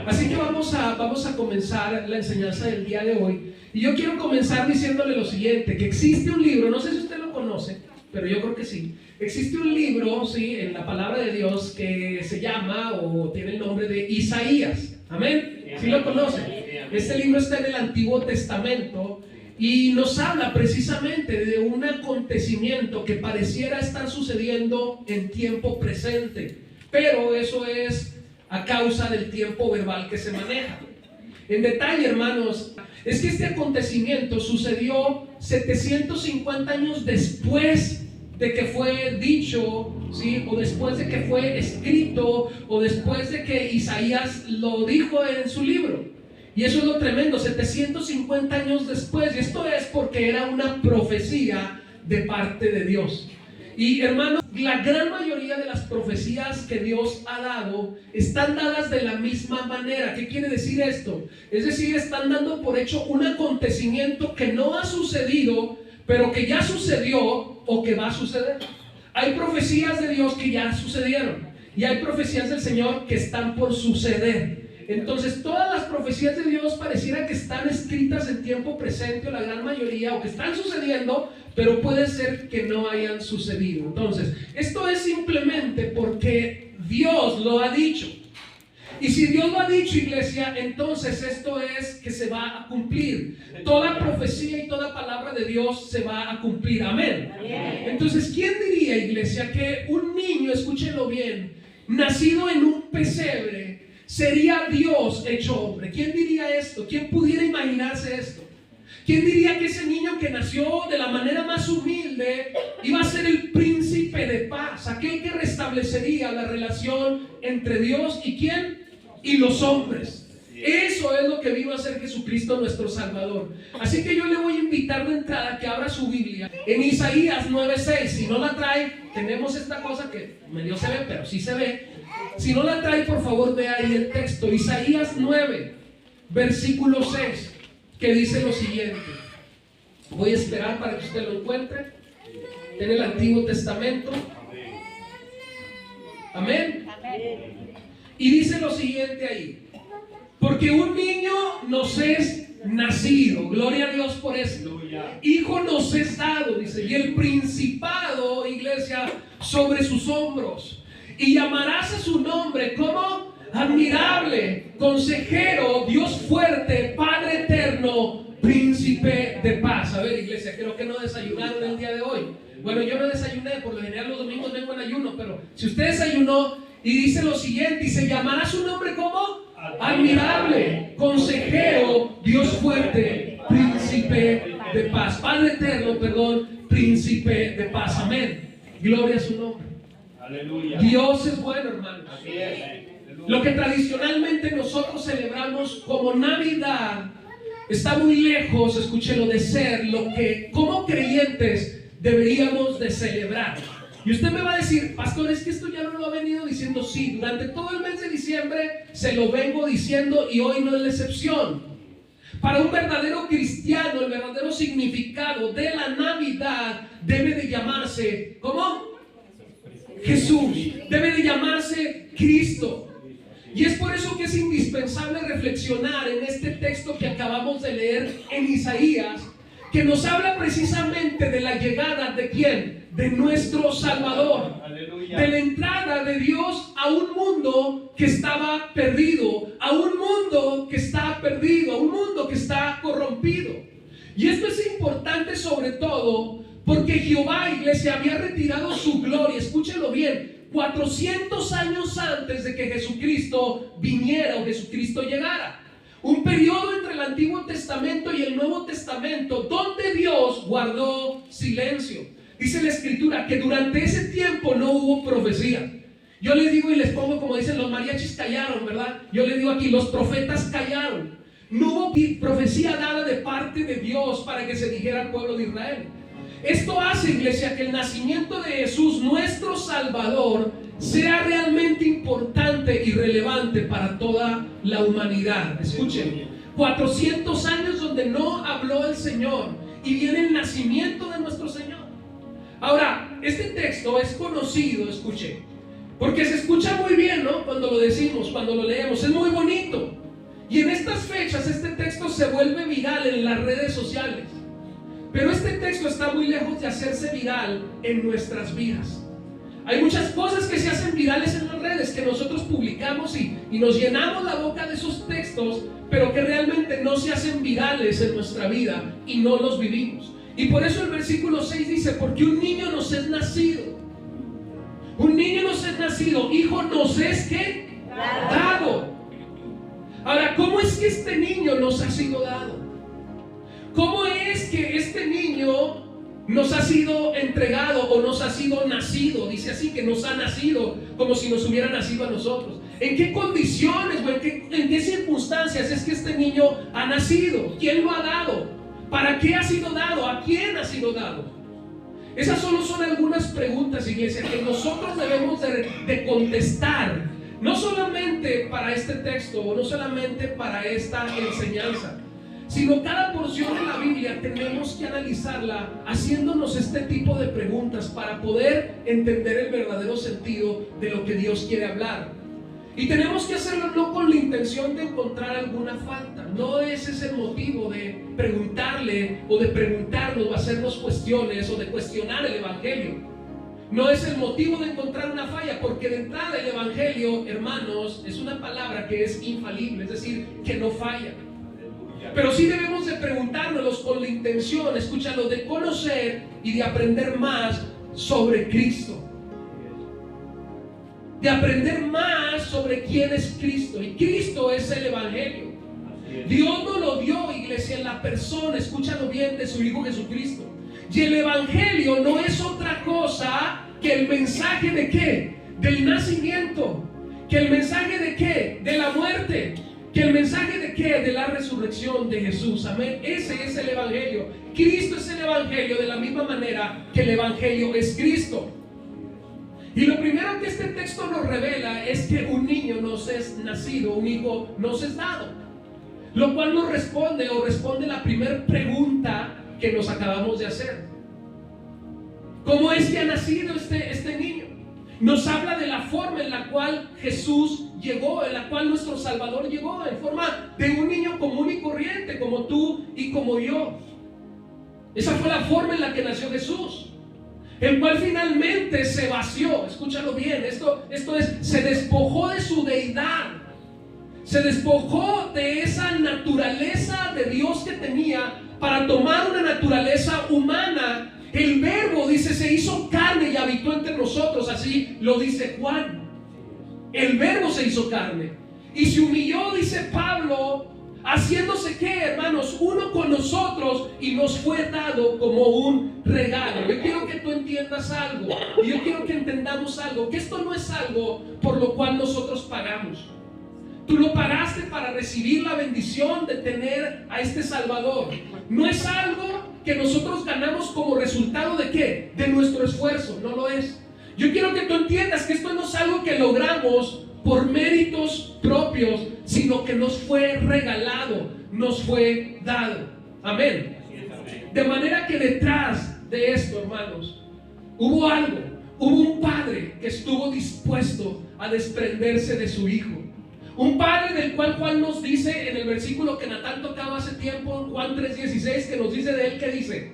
Así que vamos a comenzar la enseñanza del día de hoy. Y yo quiero comenzar diciéndole lo siguiente, que existe un libro, no sé si usted lo conoce, pero yo creo que sí. Existe un libro, sí, en la palabra de Dios que se llama o tiene el nombre de Isaías. Amén. ¿Sí lo conoce? Este libro está en el Antiguo Testamento y nos habla precisamente de un acontecimiento que pareciera estar sucediendo en tiempo presente, pero eso es a causa del tiempo verbal que se maneja. En detalle, hermanos, es que este acontecimiento sucedió 750 años después de que fue dicho, ¿sí? O después de que fue escrito, o después de que Isaías lo dijo en su libro. Y eso es lo tremendo, 750 años después. Y esto es porque era una profecía de parte de Dios. Y hermanos, la gran mayoría de las profecías que Dios ha dado están dadas de la misma manera. ¿Qué quiere decir esto? Es decir, están dando por hecho un acontecimiento que no ha sucedido, pero que ya sucedió o que va a suceder. Hay profecías de Dios que ya sucedieron y hay profecías del Señor que están por suceder. Entonces todas las profecías de Dios pareciera que están escritas en tiempo presente, o la gran mayoría, o que están sucediendo, pero puede ser que no hayan sucedido. Entonces esto es simplemente porque Dios lo ha dicho. Y si Dios lo ha dicho, iglesia, entonces esto es que se va a cumplir. Toda profecía y toda palabra de Dios se va a cumplir. Amén. Entonces, ¿quién diría, iglesia, que un niño, escúchenlo bien, nacido en un pesebre, sería Dios hecho hombre? ¿Quién diría esto? ¿Quién pudiera imaginarse esto? ¿Quién diría que ese niño que nació de la manera más humilde iba a ser el príncipe de paz, aquel que restablecería la relación entre Dios y quién? Y los hombres. Eso es lo que vino a hacer Jesucristo nuestro Salvador. Así que yo le voy a invitar de entrada que abra su Biblia en Isaías 9:6. Si no la trae, tenemos esta cosa que medio se ve, pero sí se ve. Si no la trae, por favor, vea ahí el texto. Isaías 9, versículo 6, que dice lo siguiente. Voy a esperar para que usted lo encuentre en el Antiguo Testamento. Amén. Y dice lo siguiente ahí: porque un niño nos es nacido, gloria a Dios por esto, hijo nos es dado, dice, y el principado, iglesia, sobre sus hombros, y llamarás a su nombre como admirable, consejero, Dios fuerte, Padre eterno, príncipe de paz. A ver, iglesia, creo que no desayunaron el día de hoy. Bueno, yo no desayuné, por lo general los domingos vengo en ayuno, pero si usted desayunó, y dice lo siguiente, y se llamará su nombre como admirable, consejero, Dios fuerte, príncipe de paz, Padre eterno, perdón, príncipe de paz. Amén. Gloria a su nombre. Aleluya. Dios es bueno, hermanos. Así es. Lo que tradicionalmente nosotros celebramos como Navidad está muy lejos, escúchelo, de ser lo que como creyentes deberíamos de celebrar. Y usted me va a decir, pastor, es que esto ya no lo ha venido diciendo. Sí, durante todo el mes de diciembre se lo vengo diciendo y hoy no es la excepción. Para un verdadero cristiano, el verdadero significado de la Navidad debe de llamarse, ¿cómo? Jesús. Debe de llamarse Cristo. Y es por eso que es indispensable reflexionar en este texto que acabamos de leer en Isaías, que nos habla precisamente de la llegada de ¿quién? De nuestro Salvador. Aleluya. De la entrada de Dios a un mundo que estaba perdido, a un mundo que está perdido, a un mundo que está corrompido. Y esto es importante sobre todo porque Jehová, iglesia, había retirado su gloria, escúchenlo bien, 400 años antes de que Jesucristo viniera o Jesucristo llegara. Un periodo entre el Antiguo Testamento y el Nuevo Testamento donde Dios guardó silencio. Dice la Escritura que durante ese tiempo no hubo profecía. Yo les digo y les pongo como dicen, los mariachis callaron, ¿verdad? Yo les digo aquí, los profetas callaron. No hubo profecía dada de parte de Dios para que se dijera al pueblo de Israel. Esto hace, iglesia, que el nacimiento de Jesús, nuestro Salvador, sea realmente importante y relevante para toda la humanidad. Escuchen, 400 años donde no habló el Señor y viene el nacimiento de nuestro Señor. Ahora, este texto es conocido, escuchen, Porque se escucha muy bien, ¿no? Cuando lo decimos, cuando lo leemos, es muy bonito. Y en estas fechas este texto se vuelve viral en las redes sociales. Pero este texto está muy lejos de hacerse viral en nuestras vidas. Hay muchas cosas que se hacen virales en las redes, que nosotros publicamos y nos llenamos la boca de esos textos, pero que realmente no se hacen virales en nuestra vida y no los vivimos. Y por eso el versículo 6 dice: porque un niño nos es nacido. Un niño nos es nacido, hijo nos es ¿qué? Dado. Ahora, ¿cómo es que este niño nos ha sido dado? ¿Cómo es que este niño nos ha sido entregado o nos ha sido nacido? Dice así, que nos ha nacido como si nos hubiera nacido a nosotros. ¿En qué condiciones o en qué circunstancias es que este niño ha nacido? ¿Quién lo ha dado? ¿Para qué ha sido dado? ¿A quién ha sido dado? Esas solo son algunas preguntas, iglesia, que nosotros debemos de contestar, no solamente para este texto o no solamente para esta enseñanza, sino cada porción de la Biblia tenemos que analizarla haciéndonos este tipo de preguntas para poder entender el verdadero sentido de lo que Dios quiere hablar. Y tenemos que hacerlo no con la intención de encontrar alguna falta. No ese es el motivo de preguntarle o de preguntarnos o hacernos cuestiones o de cuestionar el Evangelio. No es el motivo de encontrar una falla, porque de entrada el Evangelio, hermanos, es una palabra que es infalible, es decir, que no falla. Pero sí debemos de preguntárnoslos con la intención, escúchalo, de conocer y de aprender más sobre Cristo. De aprender más sobre quién es Cristo. Y Cristo es el Evangelio. Dios nos lo dio, iglesia, en la persona, escúchalo bien, de su Hijo Jesucristo. Y el Evangelio no es otra cosa que el mensaje de ¿qué? Del nacimiento. Que el mensaje de ¿qué? De la muerte. Que el mensaje de ¿qué? De la resurrección de Jesús. Amén. Ese es el Evangelio. Cristo es el Evangelio de la misma manera que el Evangelio es Cristo. Y lo primero que este texto nos revela es que un niño nos es nacido, un hijo nos es dado. Lo cual nos responde la primera pregunta que nos acabamos de hacer. ¿Cómo es que ha nacido este niño? Nos habla de la forma en la cual Jesús llegó, en la cual nuestro Salvador llegó, en forma de un niño común y corriente, como tú y como yo. Esa fue la forma en la que nació Jesús, el cual finalmente se vació. Escúchalo bien, esto es, se despojó de su deidad, se despojó de esa naturaleza de Dios que tenía para tomar una naturaleza humana. El Verbo, dice, se hizo carne y habitó entre nosotros, así lo dice Juan. El Verbo se hizo carne y se humilló, dice Pablo, haciéndose ¿qué, hermanos? Uno con nosotros, y nos fue dado como un regalo. Yo quiero que tú entiendas algo, y yo quiero que entendamos algo, que esto no es algo por lo cual nosotros pagamos. Tú lo pagaste para recibir la bendición de tener a este Salvador. No es algo que nosotros ganamos como resultado de ¿qué? De nuestro esfuerzo, no lo es. Yo quiero que tú entiendas que esto no es algo que logramos por méritos propios, sino que nos fue regalado, nos fue dado. Amén. De manera que detrás de esto, hermanos, hubo algo, hubo un padre que estuvo dispuesto a desprenderse de su hijo. Un padre del cual Juan nos dice en el versículo que Natán tocaba hace tiempo, Juan 3:16, que nos dice de él, ¿qué dice?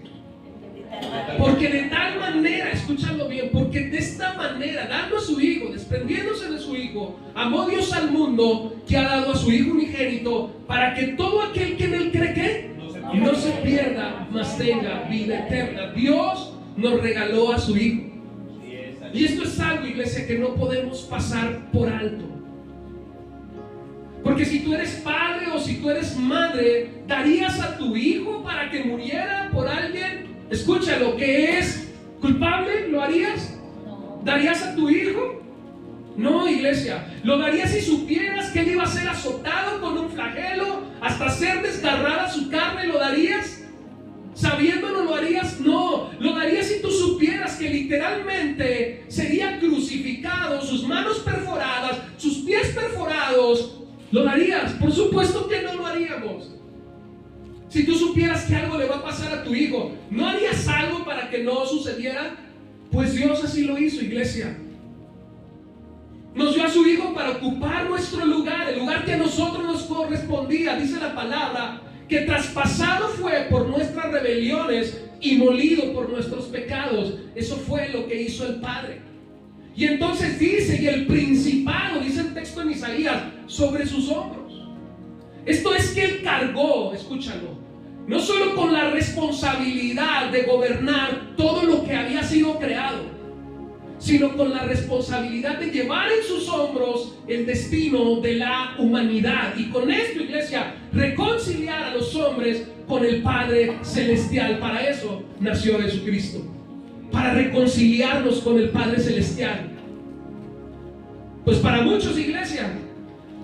Porque de tal manera, escúchalo bien, porque de esta manera, dando a su hijo, desprendiéndose de su hijo, amó Dios al mundo, que ha dado a su hijo unigénito, para que todo aquel que en él cree que no se pierda, mas tenga vida eterna. Dios nos regaló a su hijo. Y esto es algo, iglesia, que no podemos pasar por alto. Porque si tú eres padre o si tú eres madre, ¿darías a tu hijo para que muriera por alguien? Escúchalo, que es culpable, ¿lo harías? No. ¿Darías a tu hijo? No, iglesia. ¿Lo darías si supieras que él iba a ser azotado con un flagelo hasta ser desgarrada su carne? ¿Lo darías? ¿Sabiéndolo lo harías? No. ¿Lo darías si tú supieras que literalmente sería crucificado, sus manos perforadas, sus pies perforados? ¿Lo darías? Por supuesto que no lo haríamos. Si tú supieras que algo le va a pasar a tu hijo, ¿no harías algo para que no sucediera? Pues Dios así lo hizo, iglesia. Nos dio a su Hijo para ocupar nuestro lugar, el lugar que a nosotros nos correspondía. Dice la palabra que traspasado fue por nuestras rebeliones y molido por nuestros pecados. Eso fue lo que hizo el Padre. Y entonces dice, y el principado, dice el texto en Isaías, sobre sus hombros. Esto es que Él cargó, escúchalo, no solo con la responsabilidad de gobernar todo lo que había sido creado, sino con la responsabilidad de llevar en sus hombros el destino de la humanidad. Y con esto, iglesia, reconciliar a los hombres con el Padre Celestial. Para eso nació Jesucristo, para reconciliarnos con el Padre Celestial. Pues para muchos, iglesia,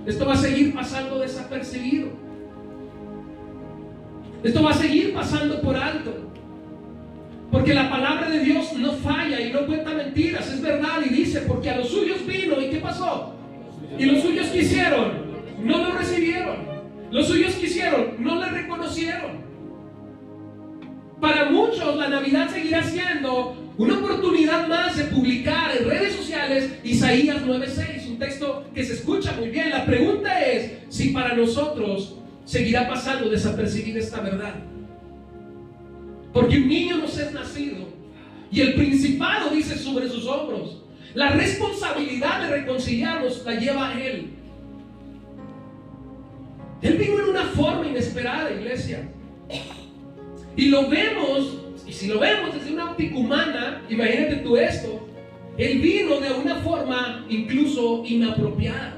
esto va a seguir pasando desapercibido. Esto va a seguir pasando por alto. Porque la palabra de Dios no falla y no cuenta mentiras, es verdad, y dice, porque a los suyos vino, ¿y qué pasó? Y los suyos que hicieron, no lo recibieron. Los suyos que hicieron, no le reconocieron. Para muchos la Navidad seguirá siendo una oportunidad más de publicar en redes sociales Isaías 9:6, un texto que se escucha muy bien. La pregunta es si para nosotros seguirá pasando desapercibida esta verdad. Porque un niño nos es nacido y el principado, dice, sobre sus hombros. La responsabilidad de reconciliarnos la lleva Él. Él vino en una forma inesperada, iglesia. Y lo vemos, y si lo vemos desde una óptica humana, imagínate tú esto, Él vino de una forma incluso inapropiada.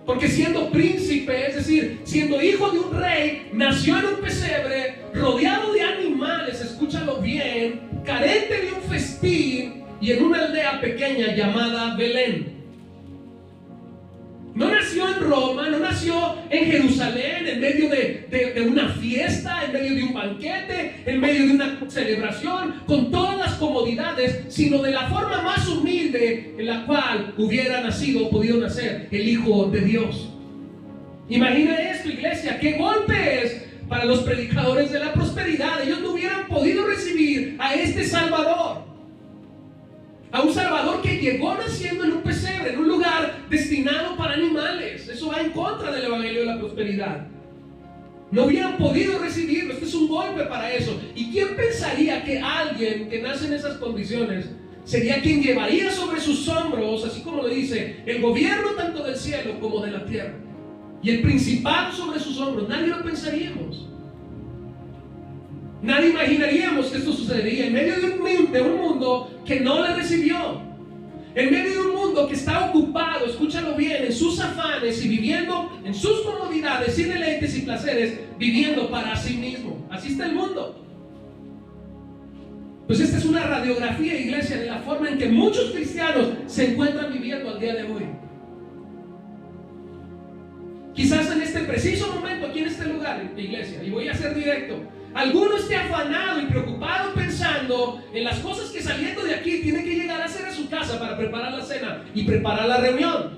Porque siendo príncipe, es decir, siendo hijo de un rey, nació en un pesebre, rodeado de animales, escúchalo bien, carente de un festín y en una aldea pequeña llamada Belén. No nació en Roma, no nació en Jerusalén, en medio de una fiesta, en medio de un banquete, en medio de una celebración, con todas las comodidades, sino de la forma más humilde en la cual hubiera nacido o podido nacer el Hijo de Dios. Imagina esto, iglesia, qué golpe es para los predicadores de la prosperidad. Ellos no hubieran podido recibir a este Salvador. A un Salvador que llegó naciendo en un pesebre, en un lugar destinado para animales. Eso va en contra del Evangelio de la prosperidad. No hubieran podido recibirlo. Este es un golpe para eso. ¿Y quién pensaría que alguien que nace en esas condiciones sería quien llevaría sobre sus hombros, así como lo dice, el gobierno tanto del cielo como de la tierra, y el principado sobre sus hombros? Nadie lo pensaríamos. Nadie imaginaríamos que esto sucedería en medio de un mundo que no le recibió, en medio de un mundo que está ocupado, escúchalo bien, en sus afanes y viviendo en sus comodidades, sin deleites y placeres, viviendo para sí mismo. Así está el mundo. Pues esta es una radiografía, iglesia, de la forma en que muchos cristianos se encuentran viviendo al día de hoy. Quizás en este preciso momento, aquí en este lugar, iglesia, y voy a ser directo, alguno esté afanado y preocupado pensando en las cosas que saliendo de aquí tiene que llegar a hacer a su casa para preparar la cena y preparar la reunión.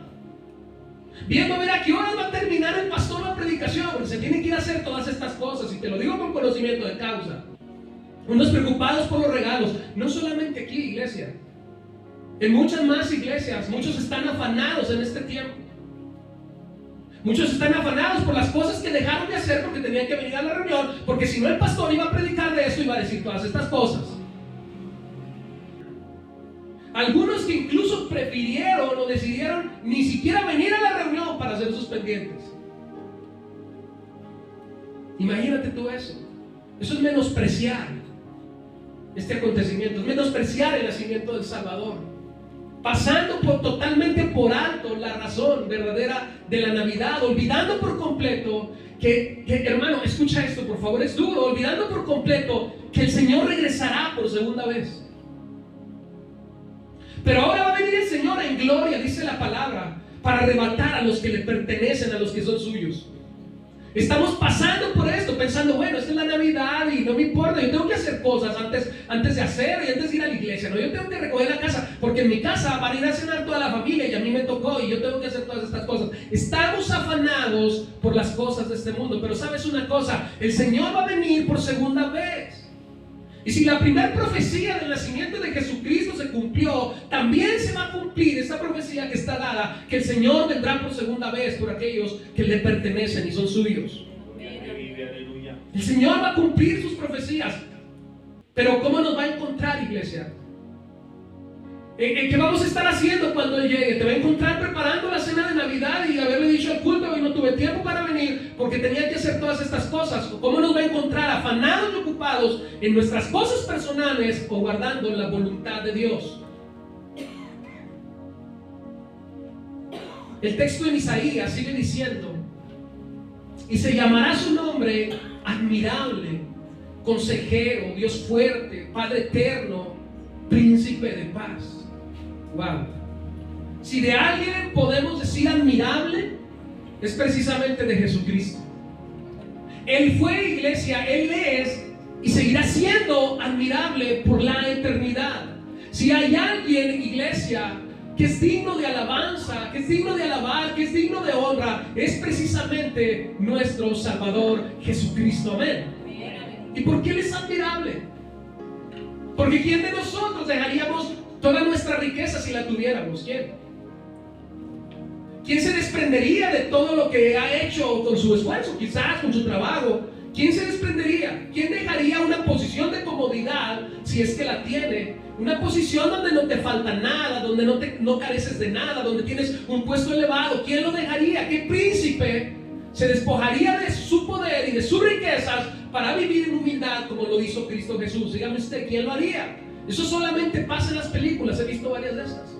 Viendo a ver a qué horas va a terminar el pastor la predicación, porque se tiene que ir a hacer todas estas cosas, y te lo digo con conocimiento de causa. Unos preocupados por los regalos, no solamente aquí, iglesia, en muchas más iglesias, muchos están afanados en este tiempo. Muchos están afanados por las cosas que dejaron de hacer porque tenían que venir a la reunión, porque si no el pastor iba a predicar de esto, iba a decir todas estas cosas. Algunos que incluso prefirieron o decidieron ni siquiera venir a la reunión para hacer sus pendientes. Imagínate tú eso. Eso es menospreciar este acontecimiento, es menospreciar el nacimiento del Salvador, pasando totalmente por alto la razón verdadera de la Navidad, olvidando por completo que hermano, escucha esto por favor, es duro, olvidando por completo que el Señor regresará por segunda vez. Pero ahora va a venir el Señor en gloria, dice la palabra, para arrebatar a los que le pertenecen, a los que son suyos. Estamos pasando por esto, pensando, bueno, esta es la Navidad y no me importa, yo tengo que hacer cosas antes de hacer y antes de ir a la iglesia. No, yo tengo que recoger la casa, porque en mi casa van a ir a cenar toda la familia y a mí me tocó y yo tengo que hacer todas estas cosas. Estamos afanados por las cosas de este mundo, pero sabes una cosa, el Señor va a venir por segunda vez. Y si la primera profecía del nacimiento de Jesucristo se cumplió cumplió, también se va a cumplir esta profecía que está dada, que el Señor vendrá por segunda vez por aquellos que le pertenecen y son suyos. El Señor va a cumplir sus profecías. Pero ¿cómo nos va a encontrar, iglesia? ¿Qué vamos a estar haciendo cuando Él llegue? Te va a encontrar preparando la cena de Navidad y haberle dicho al culto: hoy no tuve tiempo para venir porque tenía que hacer todas estas cosas. ¿Cómo nos va a encontrar? Afanados y ocupados en nuestras cosas personales o guardando la voluntad de Dios. El texto en Isaías sigue diciendo: y se llamará su nombre admirable, consejero, Dios fuerte, Padre eterno, príncipe de paz. Wow. Si de alguien podemos decir admirable, es precisamente de Jesucristo. Él fue, iglesia, Él es y seguirá siendo admirable por la eternidad. Si hay alguien, iglesia, que es digno de alabanza, que es digno de alabar, que es digno de honra, es precisamente nuestro Salvador Jesucristo. Amén. ¿Y por qué Él es admirable? Porque ¿quién de nosotros dejaríamos toda nuestra riqueza si la tuviéramos? ¿Quién? ¿Quién se desprendería de todo lo que ha hecho con su esfuerzo, quizás con su trabajo? ¿Quién se desprendería? ¿Quién dejaría una posición de comodidad, si es que la tiene? Una posición donde no te falta nada, donde no careces de nada, donde tienes un puesto elevado. ¿Quién lo dejaría? ¿Qué príncipe se despojaría de su poder y de sus riquezas para vivir en humildad como lo hizo Cristo Jesús? Dígame usted, ¿quién lo haría? Eso solamente pasa en las películas, he visto varias de esas,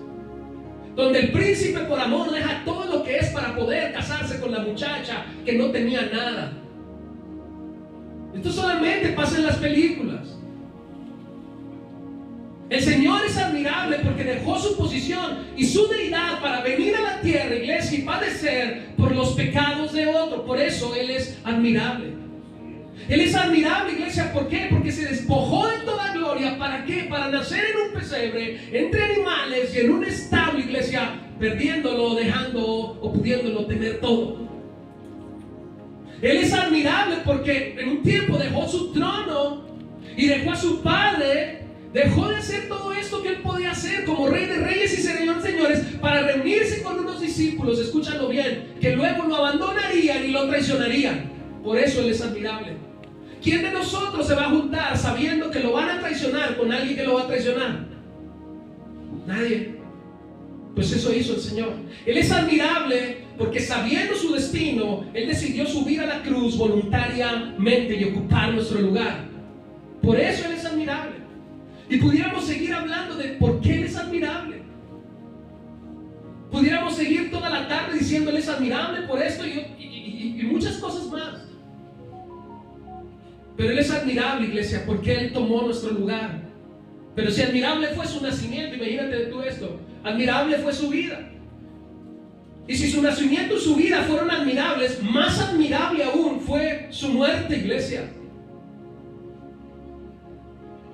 donde el príncipe por amor deja todo lo que es para poder casarse con la muchacha que no tenía nada. Esto solamente pasa en las películas. El Señor es admirable porque dejó su posición y su deidad para venir a la tierra, iglesia, y padecer por los pecados de otro. Por eso Él es admirable. Él es admirable, iglesia, ¿por qué? Porque se despojó de toda gloria. ¿Para qué? Para nacer en un pesebre, entre animales y en un establo, iglesia, perdiéndolo, dejando o pudiéndolo tener todo. Él es admirable porque en un tiempo dejó su trono y dejó a su padre. Dejó de hacer todo esto que Él podía hacer como Rey de Reyes y Señor de Señores para reunirse con unos discípulos, escúchalo bien, que luego lo abandonarían y lo traicionarían. Por eso Él es admirable. ¿Quién de nosotros se va a juntar sabiendo que lo van a traicionar con alguien que lo va a traicionar? Nadie. Pues eso hizo el Señor. Él es admirable porque sabiendo su destino, Él decidió subir a la cruz voluntariamente y ocupar nuestro lugar. Por eso Él es admirable. Y pudiéramos seguir hablando de por qué Él es admirable. Pudiéramos seguir toda la tarde diciendo Él es admirable por esto y muchas cosas más. Pero Él es admirable, iglesia, porque Él tomó nuestro lugar. Pero si admirable fue su nacimiento, imagínate tú esto, admirable fue su vida. Y si su nacimiento y su vida fueron admirables, más admirable aún fue su muerte, iglesia.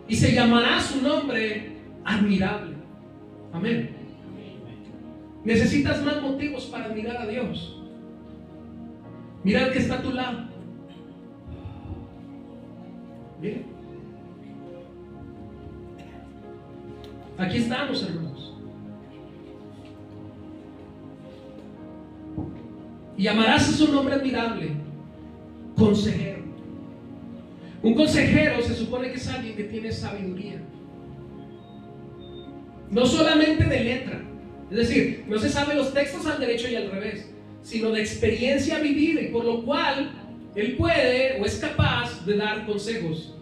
Y se llamará su nombre admirable. Amén. Necesitas más motivos para admirar a Dios. Mira al que está a tu lado. Mira. Aquí estamos, hermanos. Y llamarás a su nombre admirable, consejero. Un consejero se supone que es alguien que tiene sabiduría. No solamente de letra, es decir, no se sabe los textos al derecho y al revés, sino de experiencia vivida, y por lo cual él puede o es capaz de dar consejos.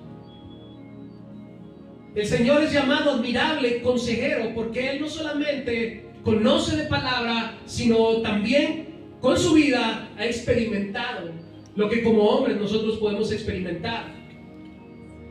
El Señor es llamado admirable consejero porque Él no solamente conoce de palabra, sino también con su vida ha experimentado lo que como hombres nosotros podemos experimentar.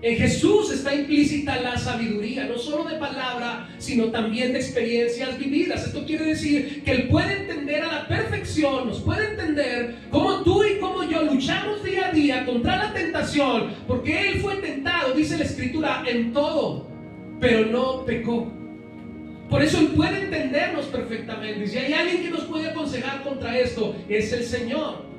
En Jesús está implícita la sabiduría, no solo de palabra, sino también de experiencias vividas. Esto quiere decir que Él puede entender a la perfección, nos puede entender cómo tú y como yo luchamos día a día contra la tentación, porque Él fue tentado, dice la Escritura, en todo, pero no pecó. Por eso Él puede entendernos perfectamente. Si hay alguien que nos puede aconsejar contra esto, es el Señor.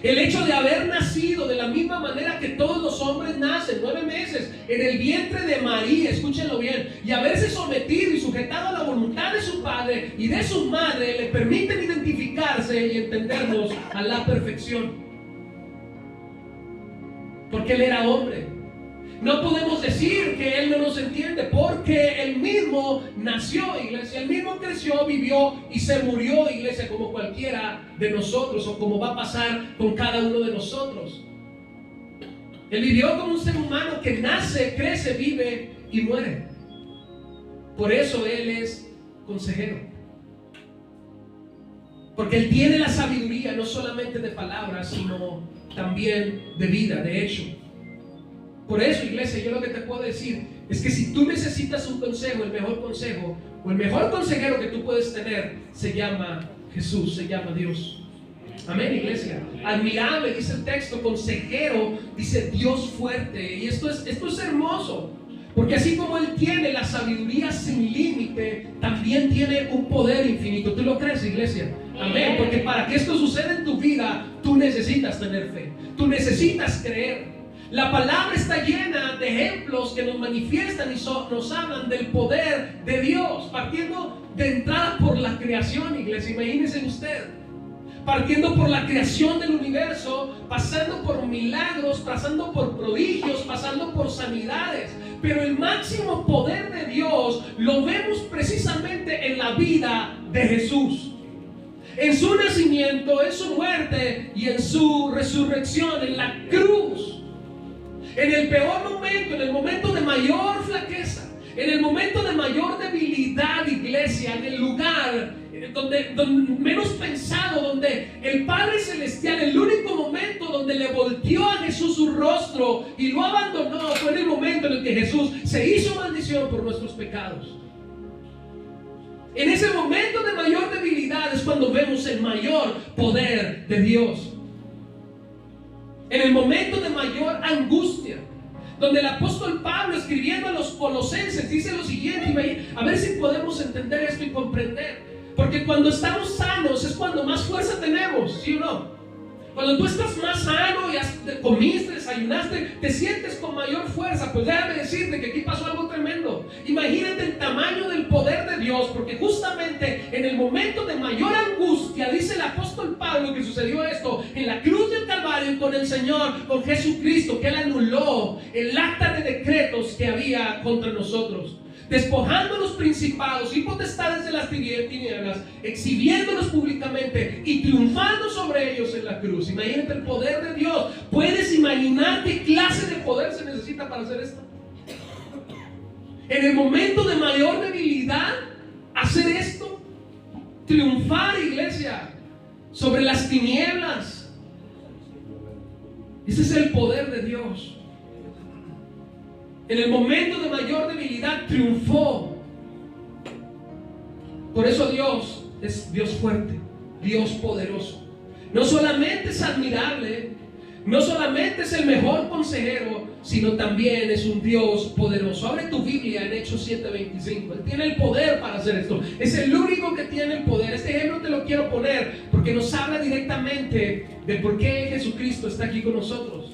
El hecho de haber nacido de la misma manera que todos los hombres nacen, 9 meses en el vientre de María, escúchenlo bien, y haberse sometido y sujetado sujetado a la voluntad de su padre y de su madre, le permiten identificarse y entendernos a la perfección. Porque Él era hombre. No podemos decir que Él no nos entiende, porque Él mismo nació, iglesia. Él mismo creció, vivió y se murió, iglesia, como cualquiera de nosotros, o como va a pasar con cada uno de nosotros. Él vivió como un ser humano que nace, crece, vive y muere. Por eso Él es consejero. Porque Él tiene la sabiduría no solamente de palabras, sino también de vida, de hecho. Por eso, iglesia, yo lo que te puedo decir es que si tú necesitas un consejo, el mejor consejo o el mejor consejero que tú puedes tener se llama Jesús, se llama Dios. Amén, iglesia. Admirable, dice el texto, consejero, dice Dios fuerte. Y esto es hermoso, porque así como Él tiene la sabiduría sin límite, también tiene un poder infinito. ¿Tú lo crees, iglesia? Amén. Porque para que esto suceda en tu vida, tú necesitas tener fe, tú necesitas creer. La palabra está llena de ejemplos que nos manifiestan y nos hablan del poder de Dios, partiendo de entrada por la creación, iglesia. Imagínense usted, partiendo por la creación del universo, pasando por milagros, pasando por prodigios, pasando por sanidades. Pero el máximo poder de Dios lo vemos precisamente en la vida de Jesús. En su nacimiento, en su muerte y en su resurrección, en la cruz. En el peor momento, en el momento de mayor flaqueza, en el momento de mayor debilidad, iglesia, en el lugar donde menos pensado, donde el Padre Celestial, el único momento donde le volteó a Jesús su rostro y lo abandonó, fue en el momento en el que Jesús se hizo maldición por nuestros pecados. En ese momento de mayor debilidad es cuando vemos el mayor poder de Dios. En el momento de mayor angustia, donde el apóstol Pablo, escribiendo a los colosenses, dice lo siguiente, a ver si podemos entender esto y comprender. Porque cuando estamos sanos es cuando más fuerza tenemos, ¿sí o no? Cuando tú estás más sano y comiste, desayunaste, te sientes con mayor fuerza. Pues déjame decirte que aquí pasó algo tremendo. Imagínate el tamaño del poder de Dios, porque justamente en el momento de mayor angustia, dice el apóstol Pablo que sucedió esto en la cruz del Calvario con el Señor, con Jesucristo, que Él anuló el acta de decretos que había contra nosotros, despojando los principados y potestades de las tinieblas, exhibiéndolos públicamente y triunfando sobre ellos en la cruz. Imagínate el poder de Dios. ¿Puedes imaginar qué clase de poder se necesita para hacer esto? En el momento de mayor debilidad, hacer esto, triunfar, iglesia, sobre las tinieblas. Ese es el poder de Dios. En el momento de mayor debilidad triunfó. Por eso Dios es Dios fuerte, Dios poderoso. No solamente es admirable, no solamente es el mejor consejero, sino también es un Dios poderoso. Abre tu Biblia en Hechos 7:25. Él tiene el poder para hacer esto. Es el único que tiene el poder. Este ejemplo te lo quiero poner porque nos habla directamente de por qué Jesucristo está aquí con nosotros.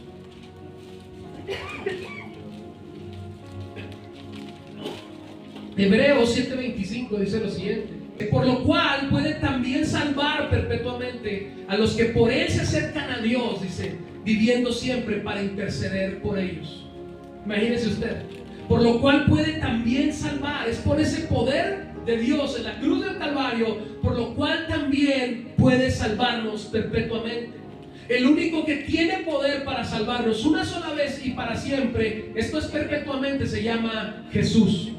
Hebreos 7:25 dice lo siguiente: por lo cual puede también salvar perpetuamente a los que por Él se acercan a Dios, dice, viviendo siempre para interceder por ellos. Imagínese usted, por lo cual puede también salvar. Es por ese poder de Dios en la cruz del Calvario, por lo cual también puede salvarnos perpetuamente. El único que tiene poder para salvarnos una sola vez y para siempre, esto es perpetuamente, se llama Jesús.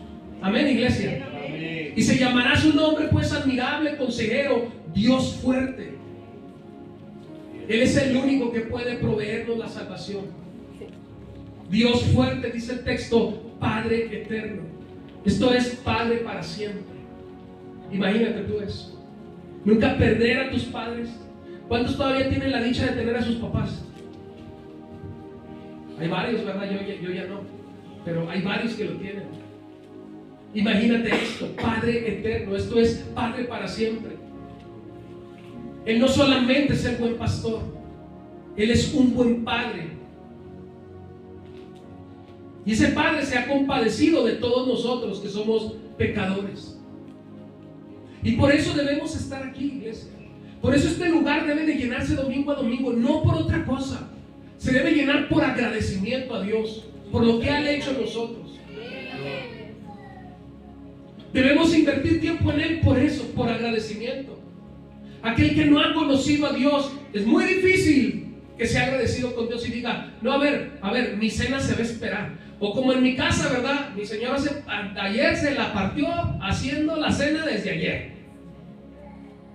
Amén, iglesia. Amén. Y se llamará su nombre, pues, admirable, consejero, Dios fuerte. Él es el único que puede proveernos la salvación. Dios fuerte, dice el texto, Padre eterno. Esto es Padre para siempre. Imagínate tú eso. Nunca perder a tus padres. ¿Cuántos todavía tienen la dicha de tener a sus papás? Hay varios, ¿verdad? Yo ya no. Pero hay varios que lo tienen. Imagínate esto, Padre eterno. Esto es Padre para siempre. Él no solamente es el buen pastor, Él es un buen Padre. Y ese Padre se ha compadecido de todos nosotros que somos pecadores. Y por eso debemos estar aquí, iglesia. Por eso este lugar debe de llenarse domingo a domingo, no por otra cosa. Se debe llenar por agradecimiento a Dios, por lo que ha hecho en nosotros. Debemos invertir tiempo en Él por eso, por agradecimiento. Aquel que no ha conocido a Dios, es muy difícil que sea agradecido con Dios y diga, no, a ver, mi cena se va a esperar. O como en mi casa, ¿verdad? Mi señora ayer se la partió haciendo la cena desde ayer.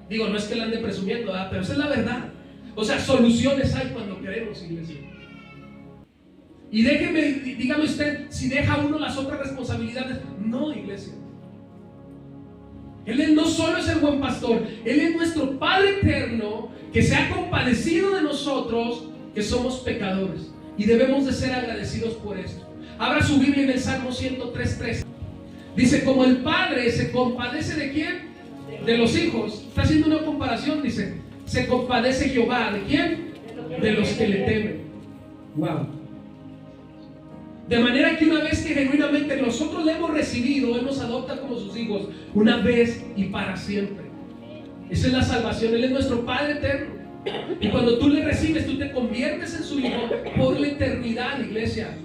Digo, no es que la ande presumiendo, ¿verdad? Pero esa es la verdad. O sea, soluciones hay cuando queremos, iglesia. Y dígame usted, si deja uno las otras responsabilidades. No, iglesia. Él no solo es el buen pastor, Él es nuestro Padre eterno, que se ha compadecido de nosotros, que somos pecadores. Y debemos de ser agradecidos por esto. Abra su Biblia en el Salmo 103:3. Dice, como el Padre se compadece ¿de quién? De los hijos. Está haciendo una comparación, dice, se compadece Jehová. ¿De quién? De los que le temen. Wow. De manera que una vez que genuinamente nosotros le hemos recibido, Él nos adopta como sus hijos, una vez y para siempre. Esa es la salvación. Él es nuestro Padre eterno. Y cuando tú le recibes, tú te conviertes en su hijo por la eternidad, iglesia.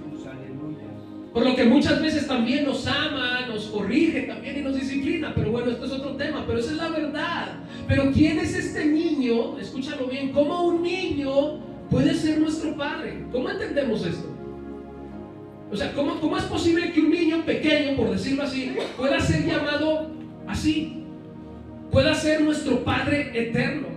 Por lo que muchas veces también nos ama, nos corrige también y nos disciplina. Pero bueno, esto es otro tema, pero esa es la verdad. Pero ¿quién es este niño? Escúchalo bien. ¿Cómo un niño puede ser nuestro padre? ¿Cómo entendemos esto? O sea, ¿cómo es posible que un niño pequeño, por decirlo así, pueda ser llamado así? Pueda ser nuestro Padre eterno.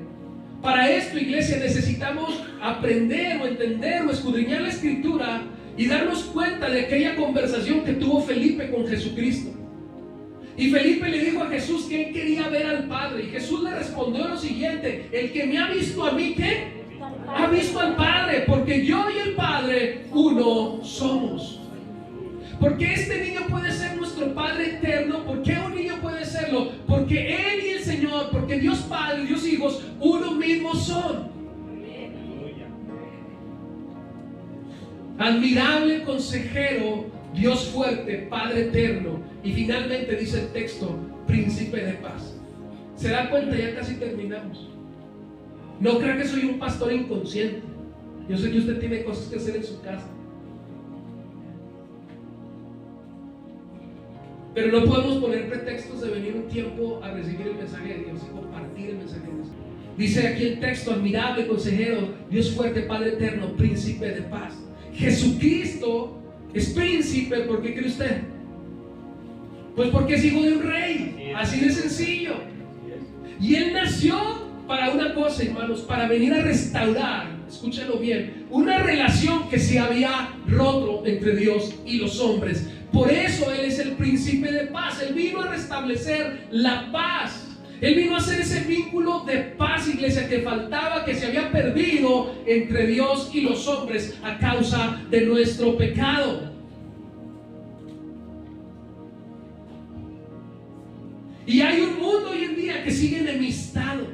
Para esto, iglesia, necesitamos aprender o entender o escudriñar la Escritura y darnos cuenta de aquella conversación que tuvo Felipe con Jesucristo. Y Felipe le dijo a Jesús que él quería ver al Padre. Y Jesús le respondió lo siguiente: el que me ha visto a mí, ¿qué? Ha visto al Padre, porque yo y el Padre uno somos. ¿Por qué este niño puede ser nuestro Padre eterno? ¿Por qué un niño puede serlo? Porque Él y el Señor, porque Dios Padre y Dios Hijos, uno mismo son. Admirable consejero, Dios fuerte, Padre eterno. Y finalmente dice el texto, príncipe de paz. ¿Se da cuenta? Ya casi terminamos. No crea que soy un pastor inconsciente. Yo sé que usted tiene cosas que hacer en su casa. Pero no podemos poner pretextos de venir un tiempo a recibir el mensaje de Dios y compartir el mensaje de Dios. Dice aquí el texto, admirable consejero, Dios fuerte, Padre eterno, príncipe de paz. Jesucristo es príncipe, ¿por qué cree usted? Pues porque es hijo de un rey, así de sencillo. Y Él nació para una cosa, hermanos, para venir a restaurar, escúchalo bien, una relación que se había roto entre Dios y los hombres. Por eso Él es el príncipe de paz. Él vino a restablecer la paz. Él vino a hacer ese vínculo de paz, iglesia, que faltaba, que se había perdido entre Dios y los hombres a causa de nuestro pecado. Y hay un mundo hoy en día que sigue enemistado.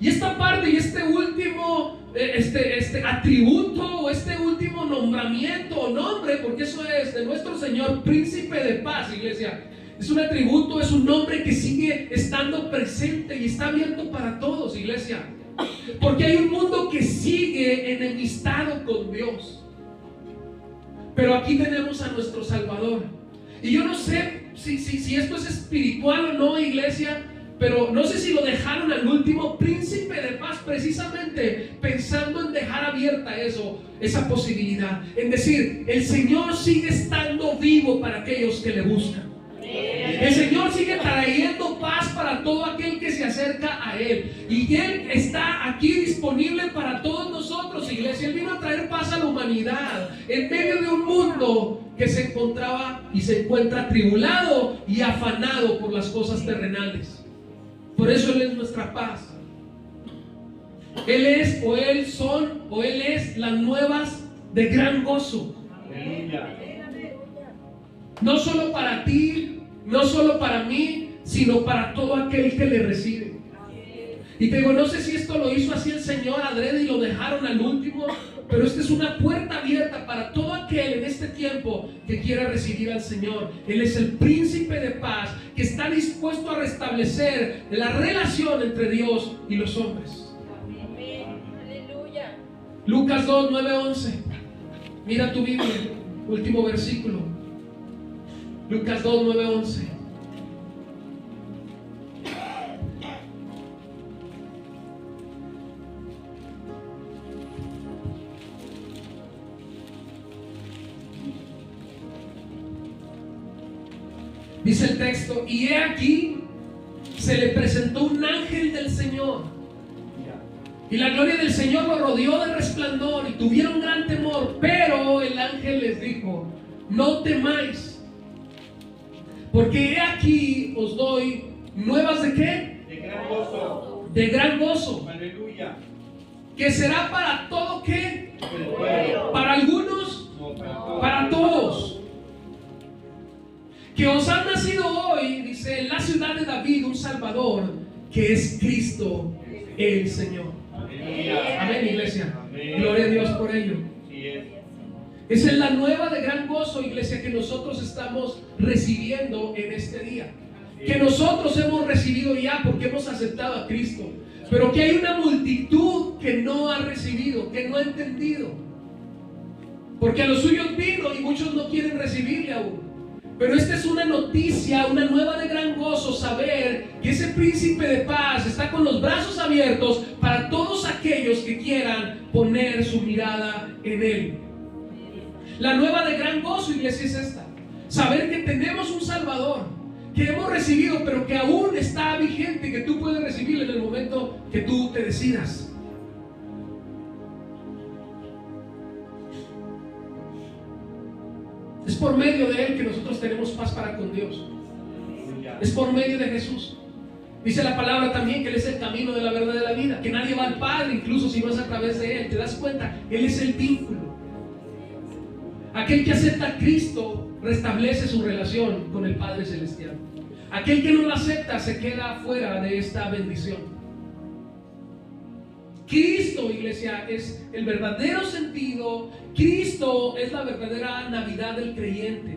Y esta parte y este último atributo o este último nombramiento o nombre, porque eso es de nuestro Señor, príncipe de paz, iglesia, es un atributo, es un nombre que sigue estando presente y está abierto para todos, iglesia, porque hay un mundo que sigue enemistado con Dios. Pero aquí tenemos a nuestro Salvador. Y yo no sé si esto es espiritual o no, iglesia, pero no sé si lo dejaron al último, príncipe de paz, precisamente pensando en dejar abierta esa posibilidad, en decir, el Señor sigue estando vivo para aquellos que le buscan. El Señor sigue trayendo paz para todo aquel que se acerca a Él. Y Él está aquí disponible para todos nosotros, iglesia. Él vino a traer paz a la humanidad en medio de un mundo que se encontraba y se encuentra atribulado y afanado por las cosas terrenales. Por eso Él es nuestra paz. Él es, o Él son, o Él es las nuevas de gran gozo. No solo para ti, no solo para mí, sino para todo aquel que le recibe. Y te digo, no sé si esto lo hizo así el Señor adrede y lo dejaron al último, pero esta es una puerta abierta para todo aquel en este tiempo que quiera recibir al Señor. Él es el príncipe de paz que está dispuesto a restablecer la relación entre Dios y los hombres. Amén. Aleluya. Lucas 2, 9, 11. Mira tu Biblia, último versículo. Lucas 2, 9, 11. Dice el texto, y he aquí, se le presentó un ángel del Señor, y la gloria del Señor lo rodeó de resplandor, y tuvieron gran temor. Pero el ángel les dijo, no temáis, porque he aquí os doy nuevas ¿de qué? De gran gozo. De gran gozo. Aleluya. Que será para todo ¿qué? El pueblo. Para algunos, No, para para todos. Que os ha nacido hoy, dice, en la ciudad de David un Salvador, que es Cristo el Señor. Aleluya. Amén, iglesia. Amén. Gloria a Dios por ello. Sí es. Esa es la nueva de gran gozo, iglesia, que nosotros estamos recibiendo en este día. Que nosotros hemos recibido ya porque hemos aceptado a Cristo. Pero que hay una multitud que no ha recibido, que no ha entendido. Porque a los suyos vino y muchos no quieren recibirle aún. Pero esta es una noticia, una nueva de gran gozo, saber que ese príncipe de paz está con los brazos abiertos para todos aquellos que quieran poner su mirada en Él. La nueva de gran gozo, iglesia, es esta: saber que tenemos un Salvador, que hemos recibido, pero que aún está vigente, que tú puedes recibirlo en el momento que tú te decidas. Es por medio de Él que nosotros tenemos paz para con Dios. Es por medio de Jesús. Dice la palabra también que Él es el camino de la verdad de la vida, que nadie va al Padre, incluso si no es a través de Él. ¿Te das cuenta? Él es el vínculo. Aquel que acepta a Cristo restablece su relación con el Padre Celestial. Aquel que no lo acepta se queda fuera de esta bendición. Cristo, iglesia, es el verdadero sentido. Cristo es la verdadera Navidad del creyente.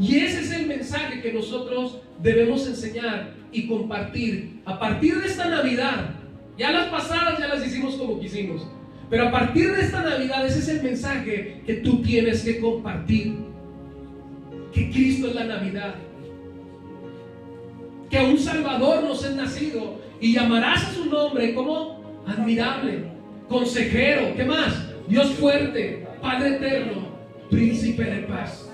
Y ese es el mensaje que nosotros debemos enseñar y compartir. A partir de esta Navidad, ya las pasadas ya las hicimos como quisimos, pero a partir de esta Navidad ese es el mensaje que tú tienes que compartir. Que Cristo es la Navidad. Que un Salvador nos es nacido y llamarás a su nombre como admirable, consejero, ¿qué más? Dios fuerte, Padre eterno, príncipe de paz.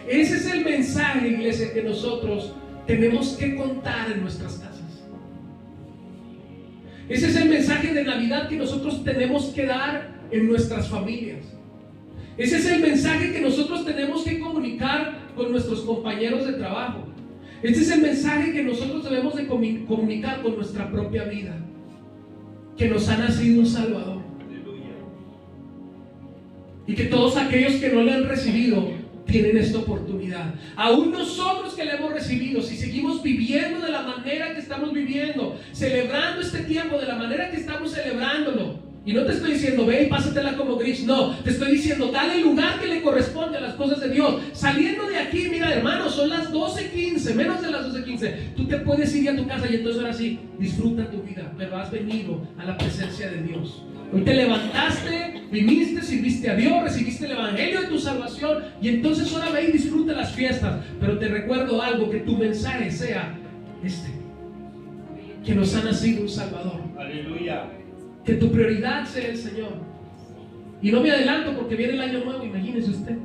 Ese es el mensaje, iglesia, que nosotros tenemos que contar en nuestras casas. Ese es el mensaje de Navidad que nosotros tenemos que dar en nuestras familias. Ese es el mensaje que nosotros tenemos que comunicar con nuestros compañeros de trabajo. Este es el mensaje que nosotros debemos de comunicar con nuestra propia vida. Que nos ha nacido un Salvador. Aleluya. Y que todos aquellos que no le han recibido tienen esta oportunidad. Aún nosotros que le hemos recibido, si seguimos viviendo de la manera que estamos viviendo, celebrando este tiempo de la manera que estamos celebrándolo, y no te estoy diciendo ve y pásatela como Grinch, no, te estoy diciendo dale el lugar que le corresponde a las cosas de Dios. Saliendo de aquí, mira hermano, son las 12:15, menos de las 12:15, tú te puedes ir a tu casa y entonces ahora sí, disfruta tu vida, pero has venido a la presencia de Dios. Hoy te levantaste, viniste, sirviste a Dios, recibiste el evangelio de tu salvación, y entonces ahora ve y disfruta las fiestas. Pero te recuerdo algo, que tu mensaje sea este: que nos ha nacido un Salvador. Aleluya. Que tu prioridad sea el Señor. Y no me adelanto porque viene el año nuevo, imagínese usted.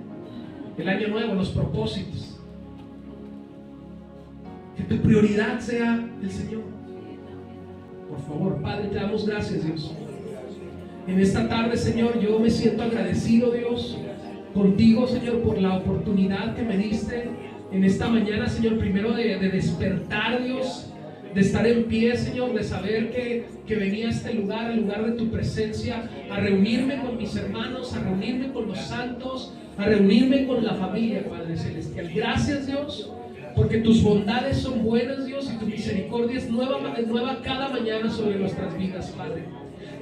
El año nuevo, los propósitos. Que tu prioridad sea el Señor. Por favor, Padre, te damos gracias, Dios. En esta tarde, Señor, yo me siento agradecido, Dios, contigo, Señor, por la oportunidad que me diste en esta mañana, Señor, primero de despertar, Dios, de estar en pie, Señor, de saber que venía a este lugar, al lugar de tu presencia, a reunirme con mis hermanos, a reunirme con los santos, a reunirme con la familia, Padre Celestial. Gracias, Dios, porque tus bondades son buenas, Dios, y tu misericordia es nueva cada mañana sobre nuestras vidas, Padre.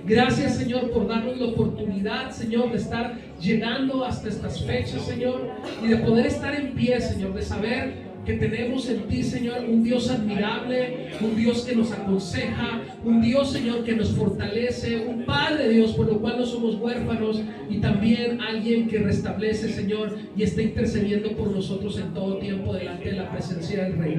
Gracias, Señor, por darnos la oportunidad, Señor, de estar llegando hasta estas fechas, Señor, y de poder estar en pie, Señor, de saber que tenemos en ti, Señor, un Dios admirable, un Dios que nos aconseja, un Dios, Señor, que nos fortalece, un Padre, Dios, por lo cual no somos huérfanos, y también alguien que restablece, Señor, y está intercediendo por nosotros en todo tiempo delante de la presencia del Rey.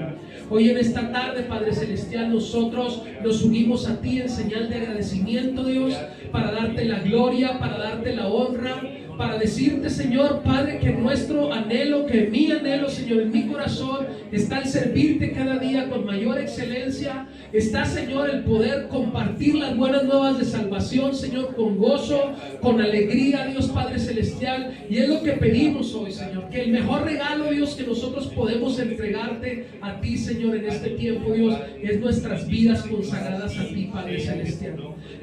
Hoy en esta tarde, Padre Celestial, nosotros nos unimos a ti en señal de agradecimiento, Dios, para darte la gloria, para darte la honra, para decirte, Señor, Padre, que nuestro anhelo, que mi anhelo, Señor, en mi corazón está el servirte cada día con mayor excelencia. Está, Señor, el poder compartir las buenas nuevas de salvación, Señor, con gozo, con alegría, Dios Padre Celestial. Y es lo que pedimos hoy, Señor, que el mejor regalo, Dios, que nosotros podemos entregarte a ti, Señor, en este tiempo, Dios, es nuestras vidas consagradas a ti, Padre Celestial.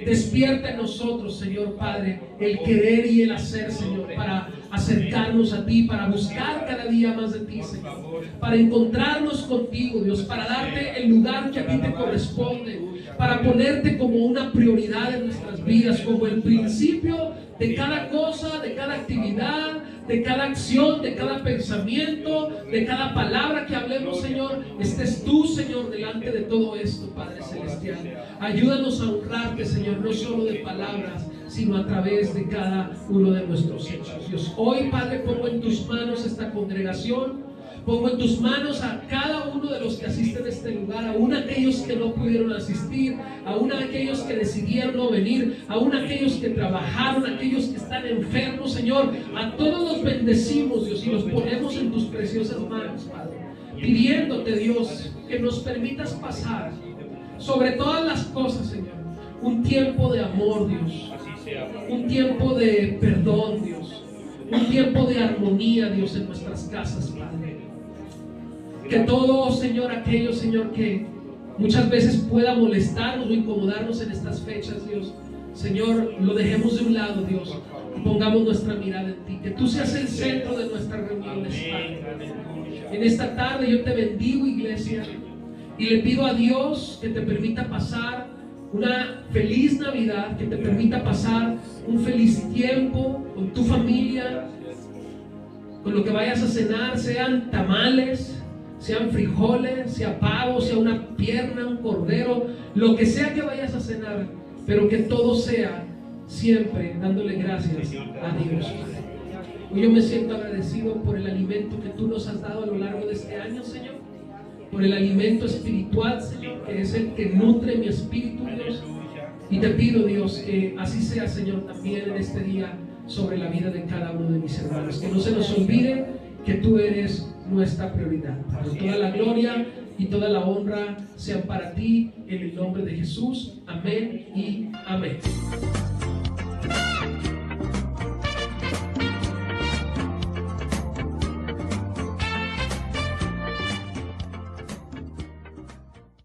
Despierta en nosotros, Señor Padre, el querer y el hacer, Señor, para acercarnos a ti, para buscar cada día más de ti, Señor, para encontrarnos contigo, Dios, para darte el lugar que a ti te corresponde, para ponerte como una prioridad en nuestras vidas, como el principio de cada cosa, de cada actividad, de cada acción, de cada pensamiento, de cada palabra que hablemos, Señor. Estés tú, Señor, delante de todo esto, Padre Celestial. Ayúdanos a honrarte, Señor, no solo de palabras, sino a través de cada uno de nuestros hechos. Dios, hoy, Padre, pongo en tus manos esta congregación. Pongo en tus manos a cada uno de los que asisten a este lugar, aún aquellos que no pudieron asistir, aún aquellos que decidieron no venir, aún aquellos que trabajaron, aquellos que están enfermos, Señor. A todos los bendecimos, Dios, y los ponemos en tus preciosas manos, Padre, pidiéndote, Dios, que nos permitas pasar sobre todas las cosas, Señor, un tiempo de amor, Dios, un tiempo de perdón, Dios, un tiempo de armonía, Dios, en nuestras casas, Padre. Que todo, Señor, aquello, Señor, que muchas veces pueda molestarnos o incomodarnos en estas fechas, Dios, Señor, lo dejemos de un lado, Dios, y pongamos nuestra mirada en ti. Que tú seas el centro de nuestras reuniones, Padre. En esta tarde yo te bendigo, iglesia, y le pido a Dios que te permita pasar una feliz Navidad, que te permita pasar un feliz tiempo con tu familia, con lo que vayas a cenar, sean tamales, sean frijoles, sea pavo, sea una pierna, un cordero, lo que sea que vayas a cenar, pero que todo sea siempre dándole gracias a Dios. Hoy yo me siento agradecido por el alimento que tú nos has dado a lo largo de este año, Señor, por el alimento espiritual, Señor, que es el que nutre mi espíritu, Dios. Y te pido, Dios, que así sea, Señor, también en este día sobre la vida de cada uno de mis hermanos. Que no se nos olvide que tú eres nuestra prioridad. Padre, toda la gloria y toda la honra sean para ti, en el nombre de Jesús. Amén y amén.